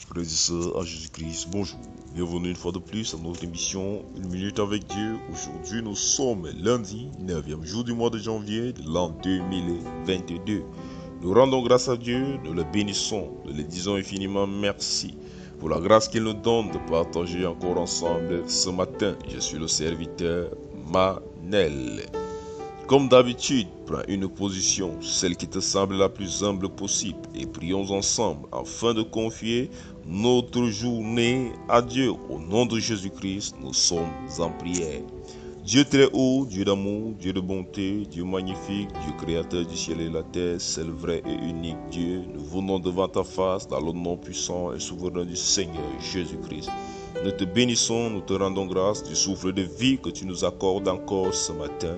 frères et sœurs en Jésus-Christ, bonjour. Bienvenue une fois de plus à notre émission Une minute avec Dieu. Aujourd'hui, nous sommes lundi, 9e jour du mois de janvier de l'an 2022. Nous rendons grâce à Dieu, nous le bénissons, nous le disons infiniment merci pour la grâce qu'il nous donne de partager encore ensemble ce matin. Je suis le serviteur Manel. Comme d'habitude, prends une position, celle qui te semble la plus humble possible, et prions ensemble afin de confier notre journée à Dieu. Au nom de Jésus-Christ, nous sommes en prière. Dieu très haut, Dieu d'amour, Dieu de bonté, Dieu magnifique, Dieu créateur du ciel et de la terre, seul vrai et unique Dieu, nous venons devant ta face dans le nom puissant et souverain du Seigneur Jésus-Christ. Nous te bénissons, nous te rendons grâce du souffle de vie que tu nous accordes encore ce matin.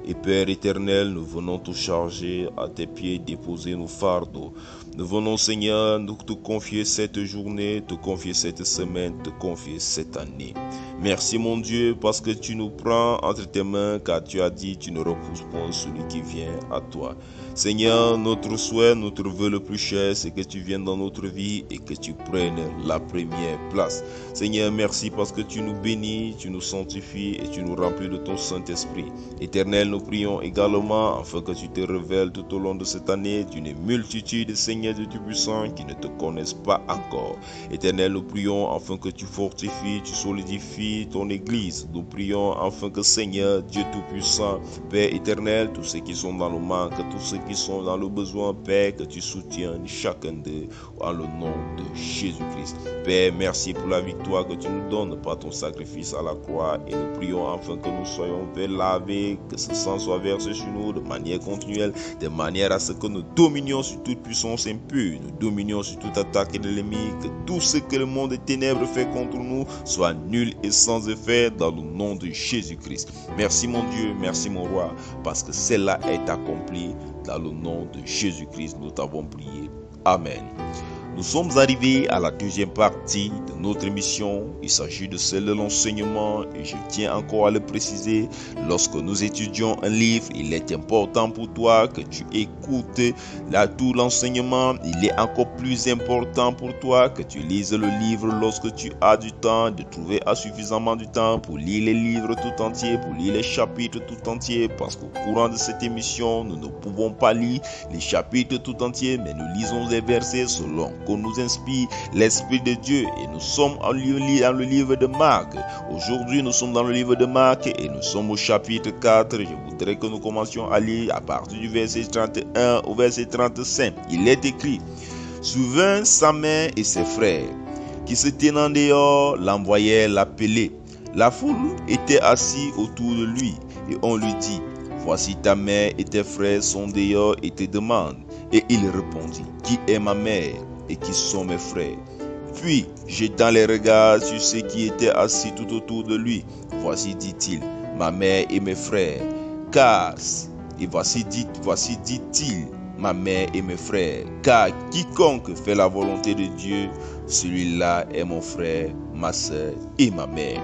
Et Père éternel, nous venons te charger à tes pieds, déposer nos fardeaux. Nous venons, Seigneur, nous te confier cette journée, te confier cette semaine, te confier cette année. Merci mon Dieu parce que tu nous prends entre tes mains, car tu as dit tu ne repousses point celui qui vient à toi. Seigneur, notre souhait, notre vœu le plus cher, c'est que tu viennes dans notre vie et que tu prennes la première place. Seigneur, merci parce que tu nous bénis, tu nous sanctifies et tu nous remplis de ton Saint-Esprit. Éternel, nous prions également afin que tu te révèles tout au long de cette année d'une multitude, Seigneur de Dieu puissant, qui ne te connaissent pas encore. Éternel, nous prions afin que tu fortifies, tu solidifies ton Église. Nous prions afin que, Seigneur, Dieu Tout-Puissant, Père éternel, tous ceux qui sont dans le manque, tous ceux qui sont dans le besoin, Père, que tu soutiennes chacun d'eux en le nom de Jésus-Christ. Père, merci pour la victoire que tu nous donnes par ton sacrifice à la croix et nous prions afin que nous soyons lavés, que ce sang soit versé sur nous de manière continuelle, de manière à ce que nous dominions sur toute puissance impure, nous dominions sur toute attaque de l'ennemi, que tout ce que le monde des ténèbres fait contre nous soit nul et sans effet dans le nom de Jésus-Christ. Merci mon Dieu, merci mon roi, parce que cela est accompli dans le nom de Jésus-Christ. Nous t'avons prié. Amen. Nous sommes arrivés à la deuxième partie de notre émission. Il s'agit de celle de l'enseignement et je tiens encore à le préciser. Lorsque nous étudions un livre, il est important pour toi que tu écoutes tout l'enseignement. Il est encore plus important pour toi que tu lises le livre lorsque tu as du temps, de trouver suffisamment du temps pour lire les livres tout entiers, pour lire les chapitres tout entiers. Parce qu'au courant de cette émission, nous ne pouvons pas lire les chapitres tout entiers, mais nous lisons les versets selon qu'on nous inspire l'Esprit de Dieu. Et nous sommes dans le livre de Marc. Aujourd'hui, nous sommes dans le livre de Marc et nous sommes au chapitre 4. Je voudrais que nous commencions à lire à partir du verset 31 au verset 35. Il est écrit: Souvent sa mère et ses frères, qui se tenant dehors, l'envoyaient l'appeler. La foule était assise autour de lui et on lui dit: Voici ta mère et tes frères sont dehors et te demandent. Et il répondit: Qui est ma mère et qui sont mes frères? Puis, jetant les regards sur ceux qui étaient assis tout autour de lui, voici, dit-il, ma mère et mes frères. Voici, dit-il, ma mère et mes frères. Car quiconque fait la volonté de Dieu, celui-là est mon frère, ma soeur et ma mère.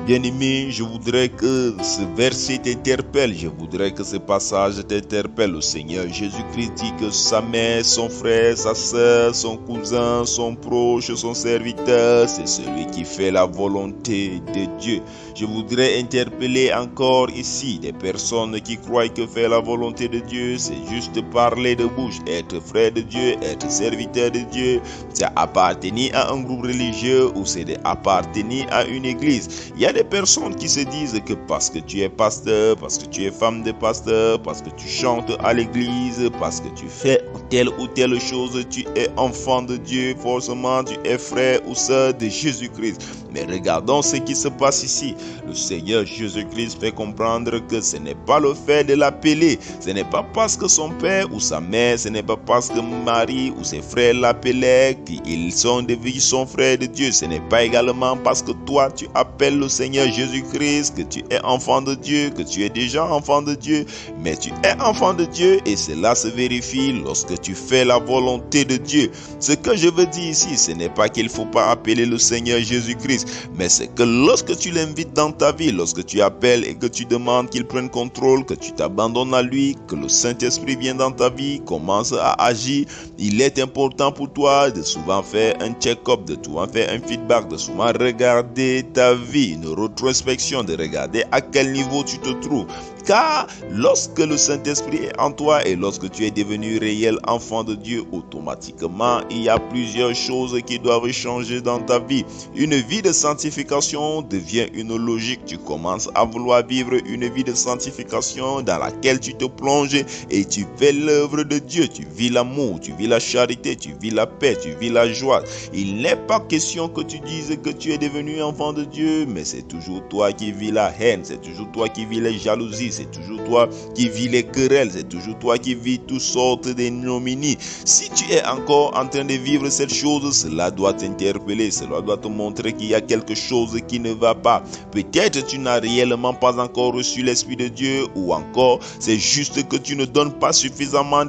Bien-aimé, je voudrais que ce verset t'interpelle, je voudrais que ce passage t'interpelle. Le Seigneur Jésus-Christ dit que sa mère, son frère, sa sœur, son cousin, son proche, son serviteur, c'est celui qui fait la volonté de Dieu. Je voudrais interpeller encore ici des personnes qui croient que faire la volonté de Dieu, c'est juste parler de bouche. Être frère de Dieu, être serviteur de Dieu, c'est appartenir à un groupe religieux ou c'est appartenir à une église. Il y a des personnes qui se disent que parce que tu es pasteur, parce que tu es femme de pasteur, parce que tu chantes à l'église, parce que tu fais telle ou telle chose, tu es enfant de Dieu, forcément tu es frère ou sœur de Jésus-Christ. Mais regardons ce qui se passe ici. Le Seigneur Jésus-Christ fait comprendre que ce n'est pas le fait de l'appeler. Ce n'est pas parce que son père ou sa mère, ce n'est pas parce que Marie ou ses frères l'appelaient qu'ils sont devenus son frère de Dieu. Ce n'est pas également parce que toi tu appelles le Seigneur Jésus-Christ que tu es enfant de Dieu, que tu es déjà enfant de Dieu. Mais tu es enfant de Dieu et cela se vérifie lorsque tu fais la volonté de Dieu. Ce que je veux dire ici, ce n'est pas qu'il ne faut pas appeler le Seigneur Jésus-Christ, mais c'est que lorsque tu l'invites dans ta vie, lorsque tu appelles et que tu demandes qu'il prenne contrôle, que tu t'abandonnes à lui, que le Saint-Esprit vienne dans ta vie, commence à agir, il est important pour toi de souvent faire un check-up, de souvent faire un feedback, de souvent regarder ta vie, une rétrospection, de regarder à quel niveau tu te trouves. Car lorsque le Saint-Esprit est en toi et lorsque tu es devenu réel enfant de Dieu, automatiquement, il y a plusieurs choses qui doivent changer dans ta vie. Une vie de sanctification devient une logique. Tu commences à vouloir vivre une vie de sanctification dans laquelle tu te plonges et tu fais l'œuvre de Dieu. Tu vis l'amour, tu vis la charité, tu vis la paix, tu vis la joie. Il n'est pas question que tu dises que tu es devenu enfant de Dieu, mais c'est toujours toi qui vis la haine, c'est toujours toi qui vis les jalousies, c'est toujours toi qui vis les querelles, c'est toujours toi qui vis toutes sortes d'ignominies. Si tu es encore en train de vivre cette chose, cela doit t'interpeller, cela doit te montrer qu'il y a quelque chose qui ne va pas. Peut-être tu n'as réellement pas encore reçu l'Esprit de Dieu, ou encore c'est juste que tu ne donnes pas suffisamment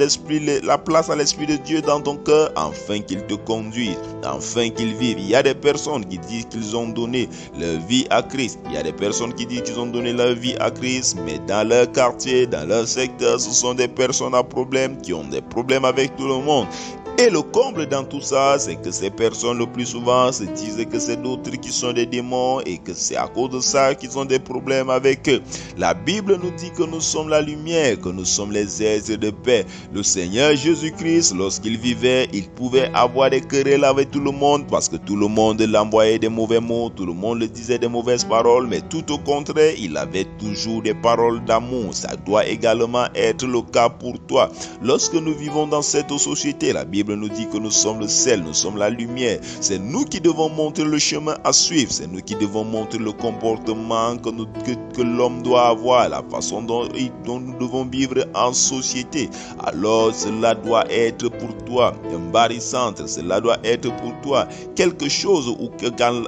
la place à l'Esprit de Dieu dans ton cœur afin qu'il te conduise, afin qu'il vive. Il y a des personnes qui disent qu'ils ont donné leur vie à Christ. Il y a des personnes qui disent qu'ils ont donné leur vie à Christ, mais dans leur quartier, dans leur secteur, ce sont des personnes à problème qui ont des problèmes avec tout le monde. Et le comble dans tout ça, c'est que ces personnes le plus souvent se disent que c'est d'autres qui sont des démons et que c'est à cause de ça qu'ils ont des problèmes avec eux. La Bible nous dit que nous sommes la lumière, que nous sommes les êtres de paix. Le Seigneur Jésus-Christ, lorsqu'il vivait, il pouvait avoir des querelles avec tout le monde parce que tout le monde l'envoyait des mauvais mots, tout le monde le disait des mauvaises paroles, mais tout au contraire, il avait toujours des paroles d'amour. Ça doit également être le cas pour toi. Lorsque nous vivons dans cette société, la Bible nous dit que nous sommes le sel, nous sommes la lumière. C'est nous qui devons montrer le chemin à suivre. C'est nous qui devons montrer le comportement que l'homme doit avoir, la façon dont nous devons vivre en société. Alors cela doit être pour toi un barycentre, cela doit être pour toi quelque chose ou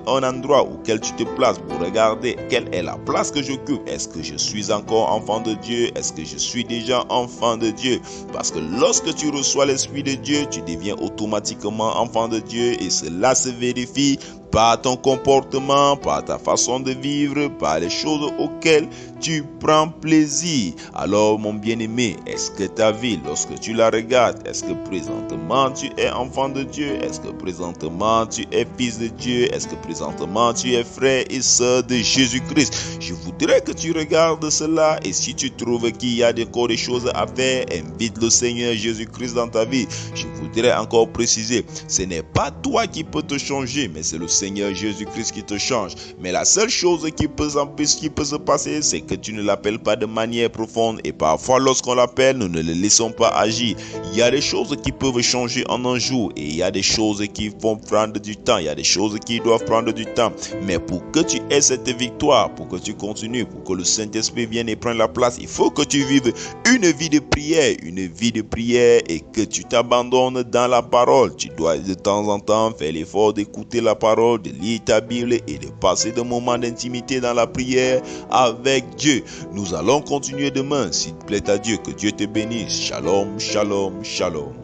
un endroit auquel tu te places pour regarder quelle est la place que j'occupe. Est-ce que je suis encore enfant de Dieu? Est-ce que je suis déjà enfant de Dieu? Parce que lorsque tu reçois l'Esprit de Dieu, tu deviens automatiquement enfant de Dieu et cela se vérifie par ton comportement, par ta façon de vivre, par les choses auxquelles tu prends plaisir. Alors mon bien-aimé, est-ce que ta vie, lorsque tu la regardes, est-ce que présentement tu es enfant de Dieu? Est-ce que présentement tu es fils de Dieu? Est-ce que présentement tu es frère et sœur de Jésus-Christ? Je voudrais que tu regardes cela et si tu trouves qu'il y a encore des choses à faire, invite le Seigneur Jésus-Christ dans ta vie. Je voudrais encore préciser, ce n'est pas toi qui peux te changer, mais c'est le Seigneur Jésus-Christ qui te change. Mais la seule chose qui peut se passer, c'est que tu ne l'appelles pas de manière profonde et parfois lorsqu'on l'appelle, nous ne le laissons pas agir. Il y a des choses qui peuvent changer en un jour et il y a des choses qui vont prendre du temps, il y a des choses qui doivent prendre du temps. Mais pour que tu aies cette victoire, pour que tu continues, pour que le Saint-Esprit vienne et prenne la place, il faut que tu vives une vie de prière et que tu t'abandonnes dans la parole. Tu dois de temps en temps faire l'effort d'écouter la parole, de lire ta Bible et de passer des moments d'intimité dans la prière avec Dieu. Nous allons continuer demain, s'il plaît à Dieu. Que Dieu te bénisse. Shalom, shalom, shalom.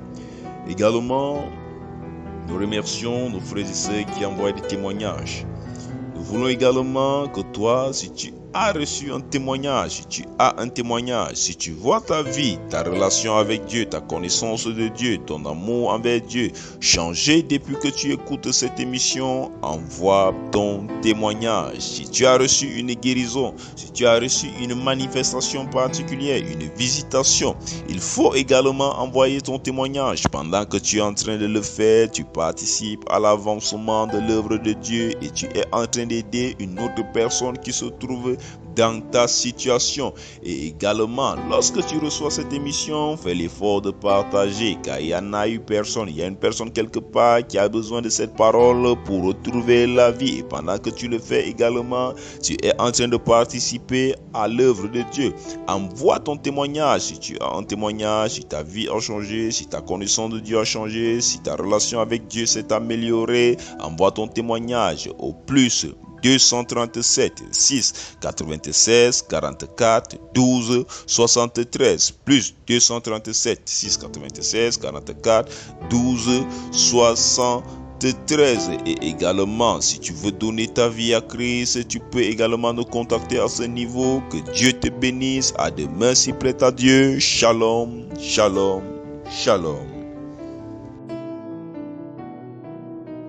Également, nous remercions nos frères et sœurs qui envoient des témoignages. Nous voulons également que toi, si tu as reçu un témoignage, si tu as un témoignage, si tu vois ta vie, ta relation avec Dieu, ta connaissance de Dieu, ton amour envers Dieu changer depuis que tu écoutes cette émission, envoie ton témoignage. Si tu as reçu une guérison, si tu as reçu une manifestation particulière, une visitation, il faut également envoyer ton témoignage. Pendant que tu es en train de le faire, tu participes à l'avancement de l'œuvre de Dieu et tu es en train d'aider une autre personne qui se trouve dans ta situation. Et également, lorsque tu reçois cette émission, fais l'effort de partager, car il y en a eu personne, il y a une personne quelque part qui a besoin de cette parole pour retrouver la vie. Et pendant que tu le fais également, tu es en train de participer à l'œuvre de Dieu. Envoie ton témoignage. Si tu as un témoignage, si ta vie a changé, si ta connaissance de Dieu a changé, si ta relation avec Dieu s'est améliorée, envoie ton témoignage au plus 237 6 96 44 12 73 plus 237 6 96 44 12 73. Acte 13. Et également, si tu veux donner ta vie à Christ, tu peux également nous contacter à ce niveau. Que Dieu te bénisse. À demain si plaît à Dieu. Shalom, shalom, shalom.